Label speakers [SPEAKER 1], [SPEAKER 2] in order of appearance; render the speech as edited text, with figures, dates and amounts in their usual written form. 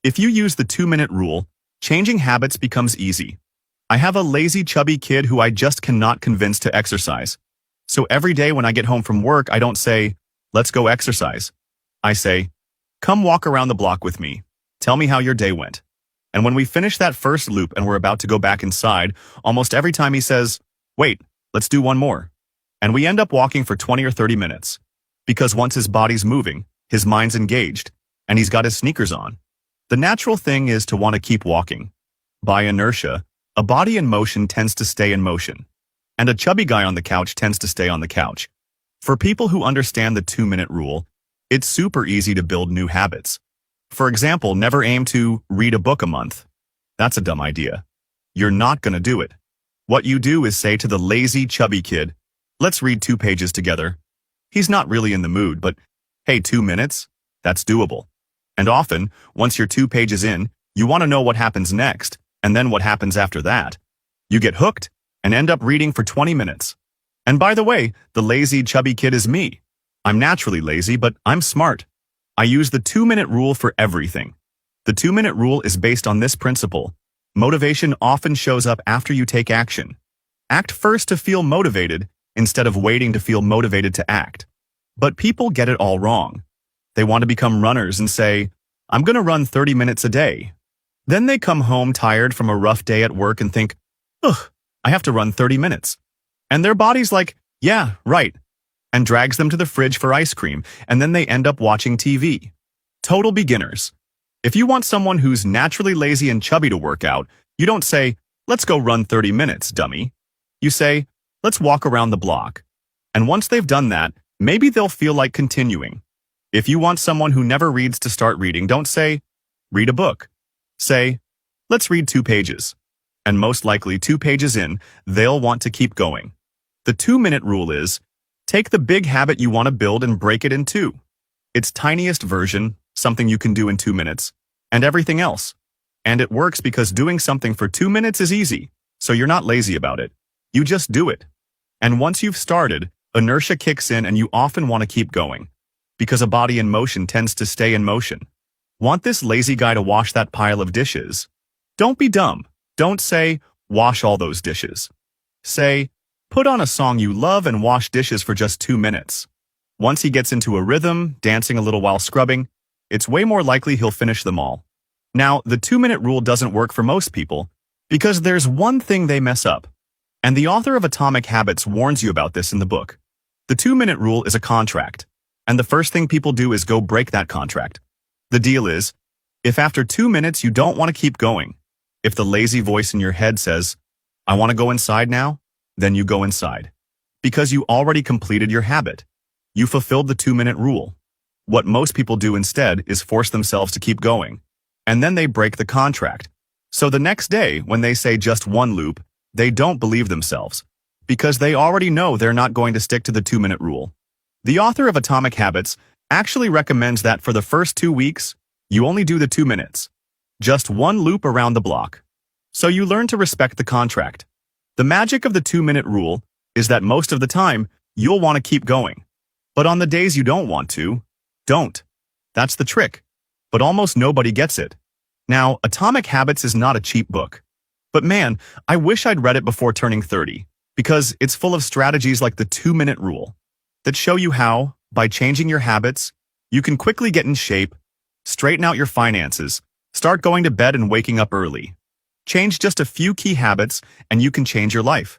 [SPEAKER 1] If you use the 2-minute rule, changing habits becomes easy. I have a lazy, chubby kid who I just cannot convince to exercise. So every day when I get home from work, I don't say, let's go exercise. I say, come walk around the block with me. Tell me how your day went. And when we finish that first loop and we're about to go back inside, almost every time he says, wait, let's do one more. And we end up walking for 20 or 30 minutes. Because once his body's moving, his mind's engaged, and he's got his sneakers on. The natural thing is to want to keep walking. By inertia, a body in motion tends to stay in motion. And a chubby guy on the couch tends to stay on the couch. For people who understand the 2-minute rule, it's super easy to build new habits. For example, never aim to read a book a month. That's a dumb idea. You're not going to do it. What you do is say to the lazy, chubby kid, let's read 2 pages together. He's not really in the mood, but hey, 2 minutes? That's doable. And often, once you're 2 pages in, you want to know what happens next, and then what happens after that. You get hooked and end up reading for 20 minutes. And by the way, the lazy, chubby kid is me. I'm naturally lazy, but I'm smart. I use the 2-minute rule for everything. The 2-minute rule is based on this principle. Motivation often shows up after you take action. Act first to feel motivated instead of waiting to feel motivated to act. But people get it all wrong. They want to become runners and say, I'm going to run 30 minutes a day. Then they come home tired from a rough day at work and think, ugh, I have to run 30 minutes. And their body's like, yeah, right, and drags them to the fridge for ice cream, and then they end up watching TV. Total beginners. If you want someone who's naturally lazy and chubby to work out, you don't say, let's go run 30 minutes, dummy. You say, let's walk around the block. And once they've done that, maybe they'll feel like continuing. If you want someone who never reads to start reading, don't say, read a book. Say, let's read 2 pages. And most likely 2 pages in, they'll want to keep going. The 2-minute rule is, take the big habit you want to build and break it in 2. Its tiniest version, something you can do in 2 minutes, and everything else. And it works because doing something for 2 minutes is easy, so you're not lazy about it. You just do it. And once you've started, inertia kicks in and you often want to keep going. Because a body in motion tends to stay in motion. Want this lazy guy to wash that pile of dishes? Don't be dumb. Don't say, wash all those dishes. Say, put on a song you love and wash dishes for just 2 minutes. Once he gets into a rhythm, dancing a little while scrubbing, it's way more likely he'll finish them all. Now, the 2-minute rule doesn't work for most people because there's one thing they mess up. And the author of Atomic Habits warns you about this in the book. The 2-minute rule is a contract. And the first thing people do is go break that contract. The deal is, if after 2 minutes you don't want to keep going, if the lazy voice in your head says, I want to go inside now, then you go inside. Because you already completed your habit. You fulfilled the 2-minute rule. What most people do instead is force themselves to keep going. And then they break the contract. So the next day, when they say just 1 loop, they don't believe themselves. Because they already know they're not going to stick to the 2-minute rule. The author of Atomic Habits actually recommends that for the first 2 weeks, you only do the 2 minutes. Just 1 loop around the block. So you learn to respect the contract. The magic of the 2-minute rule is that most of the time, you'll want to keep going. But on the days you don't want to, don't. That's the trick. But almost nobody gets it. Now, Atomic Habits is not a cheap book. But man, I wish I'd read it before turning 30, because it's full of strategies like the 2-minute rule that show you how, by changing your habits, you can quickly get in shape, straighten out your finances, start going to bed and waking up early. Change just a few key habits and you can change your life.